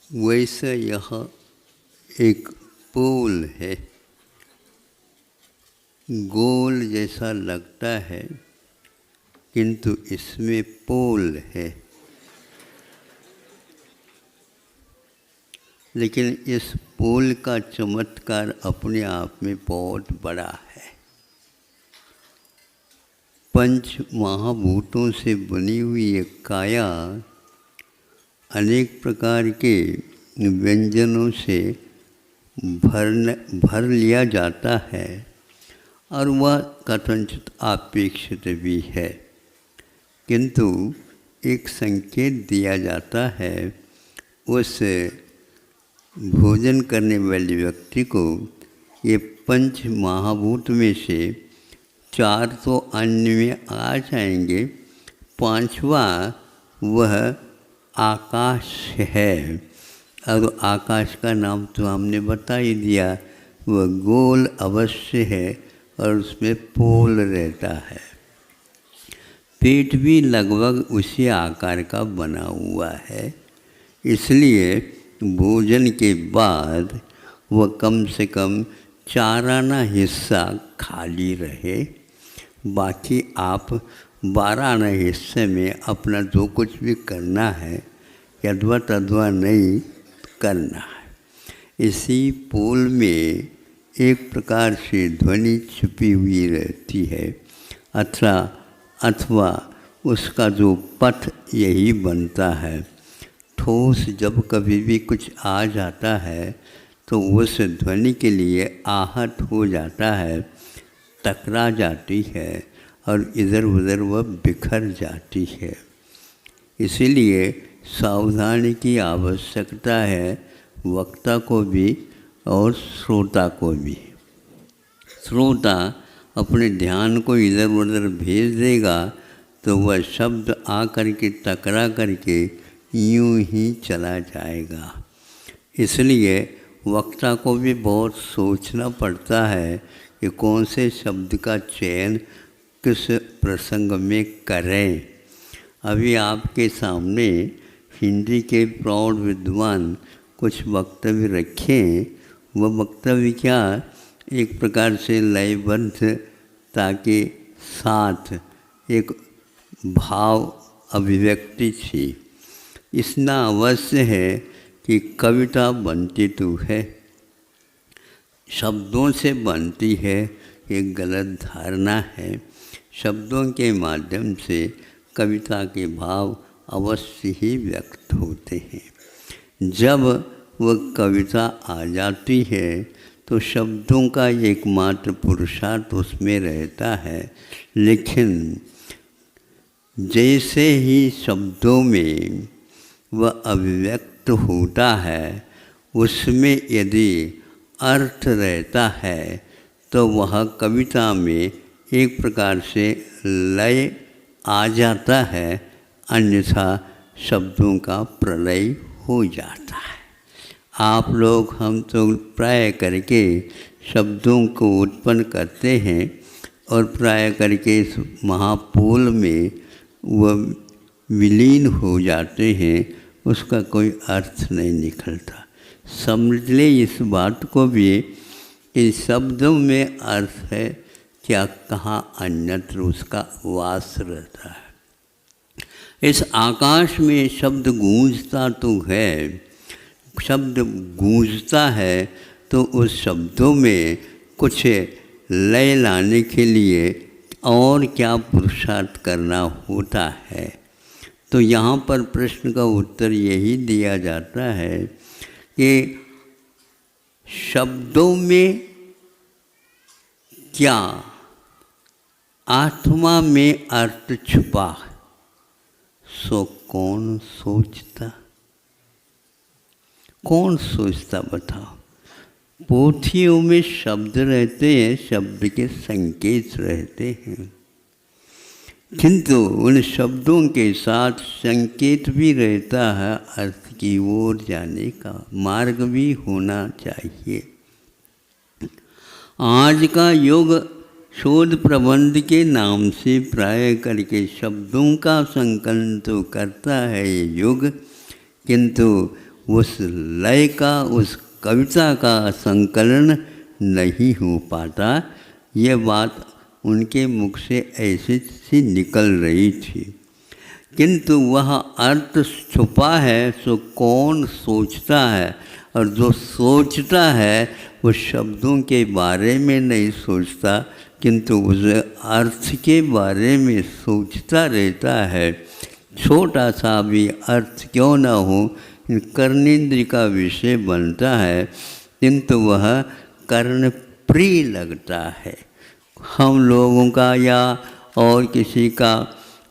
वैसे यह एक पोल है, गोल जैसा लगता है किंतु इसमें पोल है। लेकिन इस पोल का चमत्कार अपने आप में बहुत बड़ा है। पंच महाभूतों से बनी हुई एक काया अनेक प्रकार के व्यंजनों से भर लिया जाता है और वह कथनचित अपेक्षित भी है, किंतु एक संकेत दिया जाता है उस भोजन करने वाले व्यक्ति को। ये पंच महाभूत में से 4 तो अन्न में आ जाएंगे, 5वां वह आकाश है। और आकाश का नाम तो हमने बता ही दिया, वह गोल अवश्य है और उसमें पोल रहता है। पेट भी लगभग उसी आकार का बना हुआ है, इसलिए भोजन के बाद वह कम से कम 4 आना हिस्सा खाली रहे, बाकी आप 12 आना हिस्से में अपना जो कुछ भी करना है यद्वा तद्वा नहीं करना है। इसी पोल में एक प्रकार से ध्वनि छिपी हुई रहती है, अथवा उसका जो पथ यही बनता है। ठोस जब कभी भी कुछ आ जाता है तो उस ध्वनि के लिए आहत हो जाता है, टकरा जाती है और इधर उधर वह बिखर जाती है। इसीलिए सावधानी की आवश्यकता है, वक्ता को भी और श्रोता को भी। श्रोता अपने ध्यान को इधर उधर भेज देगा तो वह शब्द आकर के टकरा करके यूं ही चला जाएगा। इसलिए वक्ता को भी बहुत सोचना पड़ता है कि कौन से शब्द का चयन किस प्रसंग में करें। अभी आपके सामने हिंदी के प्रौढ़ विद्वान कुछ वक्तव्य रखें। वह वक्तव्य क्या, एक प्रकार से लयबद्धता के साथ एक भाव अभिव्यक्ति थी। इतना अवश्य है कि कविता बनती तो है, शब्दों से बनती है, एक गलत धारणा है। शब्दों के माध्यम से कविता के भाव अवश्य ही व्यक्त होते हैं। जब वह कविता आ जाती है तो शब्दों का एकमात्र पुरुषार्थ उसमें रहता है, लेकिन जैसे ही शब्दों में वह अभिव्यक्त होता है, उसमें यदि अर्थ रहता है तो वह कविता में एक प्रकार से लय आ जाता है, अन्यथा शब्दों का प्रलय हो जाता है। आप लोग हम तो प्राय करके शब्दों को उत्पन्न करते हैं और प्राय करके इस महापोल में वह विलीन हो जाते हैं, उसका कोई अर्थ नहीं निकलता। समझ ले इस बात को भी कि शब्दों में अर्थ है, क्या कहाँ अन्यत्र उसका वास रहता है। इस आकाश में शब्द गूंजता तो है, शब्द गूंजता है तो उस शब्दों में कुछ लय लाने के लिए और क्या पुरुषार्थ करना होता है। तो यहाँ पर प्रश्न का उत्तर यही दिया जाता है कि शब्दों में क्या आत्मा में अर्थ छुपा, सो कौन सोचता, कौन सोचता बताओ। पोथियों में शब्द रहते हैं, शब्द के संकेत रहते हैं, किंतु उन शब्दों के साथ संकेत भी रहता है, अर्थ की ओर जाने का मार्ग भी होना चाहिए। आज का युग शोध प्रबंध के नाम से प्राय करके शब्दों का संकलन तो करता है ये युग, किंतु उस लय का, उस कविता का संकलन नहीं हो पाता। ये बात उनके मुख से ऐसी सी निकल रही थी, किंतु वह अर्थ छुपा है सो कौन सोचता है, और जो सोचता है वो शब्दों के बारे में नहीं सोचता, किंतु उस अर्थ के बारे में सोचता रहता है। छोटा सा भी अर्थ क्यों न हो, कर्णेंद्र का विषय बनता है, किंतु वह कर्ण प्रिय लगता है। हम लोगों का या और किसी का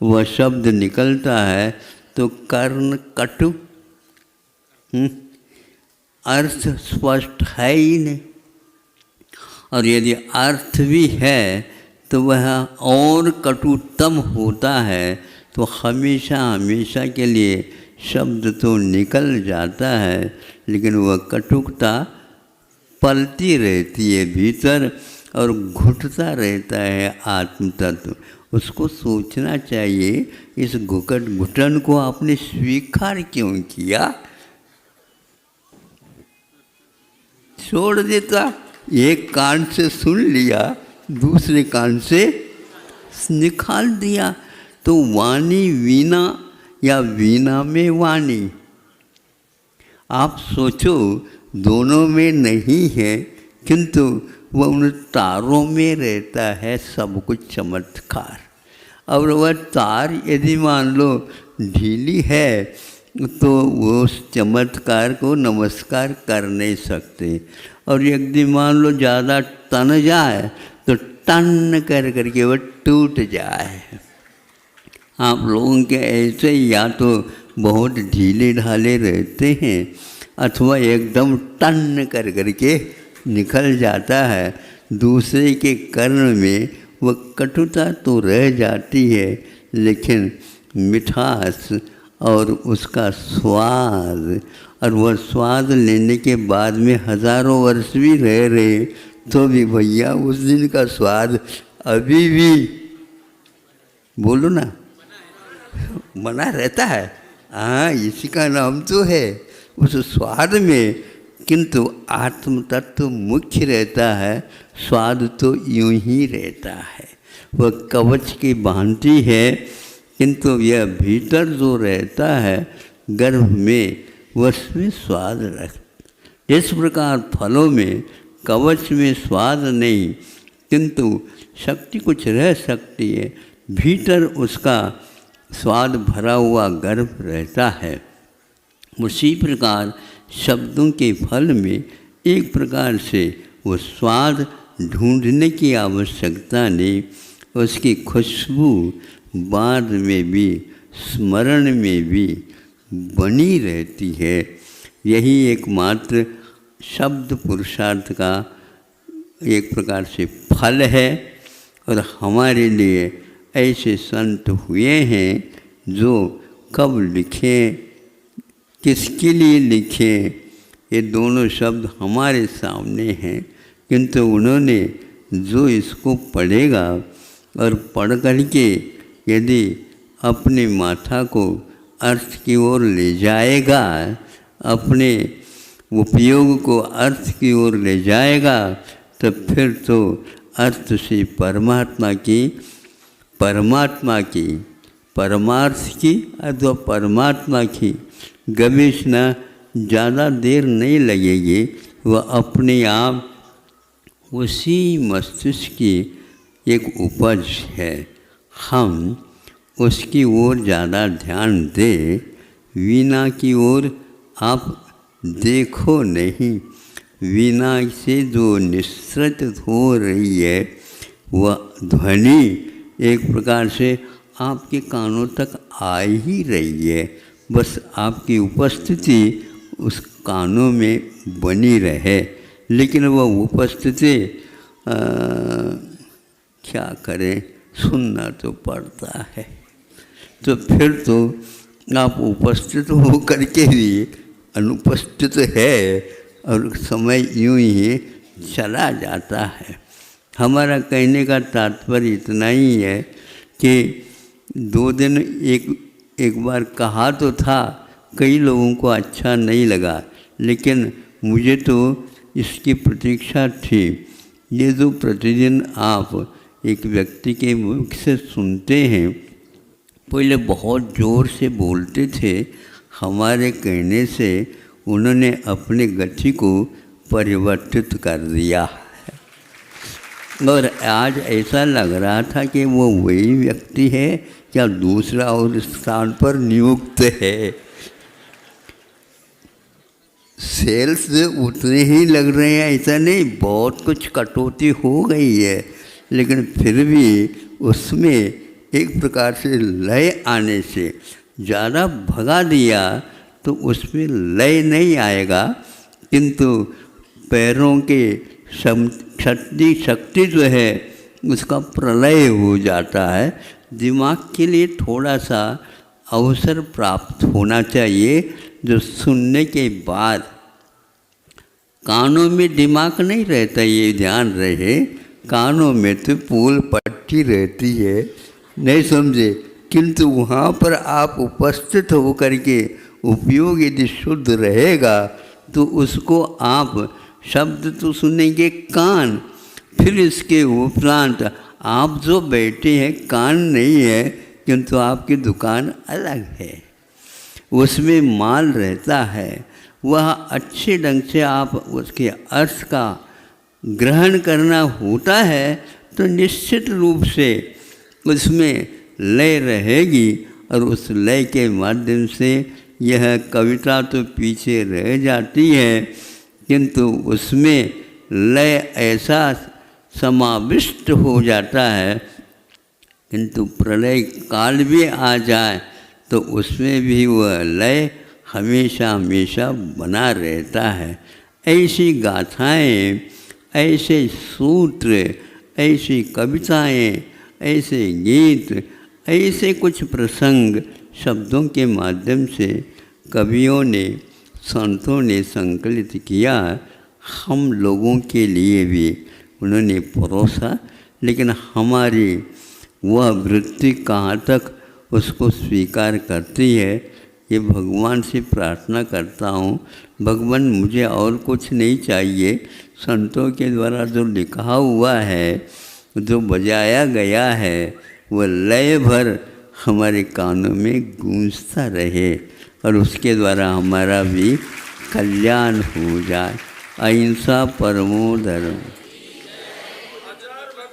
वह शब्द निकलता है तो कर्ण कटु, अर्थ स्पष्ट है ही नहीं, और यदि अर्थ भी है तो वह और कटुतम होता है। तो हमेशा हमेशा के लिए शब्द तो निकल जाता है, लेकिन वह कटुकता पलती रहती है भीतर और घुटता रहता है आत्म तत्व। उसको सोचना चाहिए, इस घुटन को आपने स्वीकार क्यों किया? छोड़ देता, एक कान से सुन लिया, दूसरे कान से निकाल दिया। तो वाणी वीणा या वीणा में वाणी, आप सोचो दोनों में नहीं है, किंतु वह उन तारों में रहता है सब कुछ चमत्कार। और वह तार यदि मान लो ढीली है तो वो उस चमत्कार को नमस्कार कर नहीं सकते, और यदि मान लो ज़्यादा तन जाए तो टन कर करके वह टूट जाए। आप लोगों के ऐसे या तो बहुत ढीले ढाले रहते हैं अथवा एकदम टन कर करके निकल जाता है। दूसरे के कर्ण में वह कटुता तो रह जाती है, लेकिन मिठास और उसका स्वाद, और वह स्वाद लेने के बाद में हज़ारों वर्ष भी रह रहे तो भी भैया उस दिन का स्वाद अभी भी, बोलो ना, बना रहता है। हाँ, इसी का नाम तो है उस स्वाद में, किंतु आत्म तत्व मुख्य रहता है, स्वाद तो यूं ही रहता है। वह कवच की भांति है, किंतु यह भीतर जो रहता है गर्भ में, उसमें स्वाद रख। इस प्रकार फलों में कवच में स्वाद नहीं, किंतु शक्ति कुछ रह सकती है, भीतर उसका स्वाद भरा हुआ गर्भ रहता है। उसी प्रकार शब्दों के फल में एक प्रकार से वो स्वाद ढूंढने की आवश्यकता नहीं, उसकी खुशबू बाद में भी, स्मरण में भी बनी रहती है। यही एकमात्र शब्द पुरुषार्थ का एक प्रकार से फल है। और हमारे लिए ऐसे संत हुए हैं जो कब लिखें, किसके लिए लिखें, ये दोनों शब्द हमारे सामने हैं, किंतु उन्होंने जो इसको पढ़ेगा और पढ़ करके यदि अपने माथा को अर्थ की ओर ले जाएगा, अपने उपयोग को अर्थ की ओर ले जाएगा, तो फिर तो अर्थ से परमात्मा की, परमार्थ की अथवा परमात्मा की गवेषणा ज़्यादा देर नहीं लगेगी। वह अपने आप उसी मस्तिष्क की एक उपज है। हम उसकी ओर ज़्यादा ध्यान दें, वीणा की ओर आप देखो नहीं। वीणा से जो निःसृत हो रही है वह ध्वनि एक प्रकार से आपके कानों तक आ ही रही है, बस आपकी उपस्थिति उस कानों में बनी रहे। लेकिन वह उपस्थिति क्या करें, सुनना तो पड़ता है। तो फिर तो आप उपस्थित हो करके भी अनुपस्थित है और समय यूं ही चला जाता है। हमारा कहने का तात्पर्य इतना ही है कि 2 दिन एक बार कहा तो था, कई लोगों को अच्छा नहीं लगा, लेकिन मुझे तो इसकी प्रतीक्षा थी। ये जो प्रतिदिन आप एक व्यक्ति के मुख से सुनते हैं, पहले बहुत ज़ोर से बोलते थे, हमारे कहने से उन्होंने अपनी गति को परिवर्तित कर दिया और आज ऐसा लग रहा था कि वो वही व्यक्ति है या दूसरा और स्थान पर नियुक्त है। सेल्स उतने ही लग रहे हैं ऐसा नहीं, बहुत कुछ कटौती हो गई है, लेकिन फिर भी उसमें एक प्रकार से लय आने से ज़्यादा भगा दिया तो उसमें लय नहीं आएगा, किंतु पैरों के शक्ति जो है उसका प्रलय हो जाता है। दिमाग के लिए थोड़ा सा अवसर प्राप्त होना चाहिए, जो सुनने के बाद कानों में दिमाग नहीं रहता, ये ध्यान रहे, कानों में तो पूल पट्टी रहती है, नहीं समझे, किंतु वहाँ पर आप उपस्थित होकर के उपयोग यदि शुद्ध रहेगा तो उसको आप शब्द तो सुनेंगे कान, फिर इसके उपरांत आप जो बैठे हैं कान नहीं है, किंतु आपकी दुकान अलग है, उसमें माल रहता है, वह अच्छे ढंग से आप उसके अर्थ का ग्रहण करना होता है तो निश्चित रूप से उसमें लय रहेगी और उस लय के माध्यम से यह कविता तो पीछे रह जाती है, किंतु उसमें लय ऐसा समाविष्ट हो जाता है, किंतु प्रलय काल भी आ जाए तो उसमें भी वह लय हमेशा हमेशा बना रहता है। ऐसी गाथाएं, ऐसे सूत्र, ऐसी कविताएं, ऐसे गीत, ऐसे कुछ प्रसंग शब्दों के माध्यम से कवियों ने, संतों ने संकलित किया, हम लोगों के लिए भी उन्होंने परोसा, लेकिन हमारी वह वृत्ति कहाँ तक उसको स्वीकार करती है, ये भगवान से प्रार्थना करता हूँ। भगवान मुझे और कुछ नहीं चाहिए, संतों के द्वारा जो लिखा हुआ है, जो बजाया गया है, वह लय भर हमारे कानों में गूंजता रहे और उसके द्वारा हमारा भी कल्याण हो जाए। अहिंसा परमो धर्म।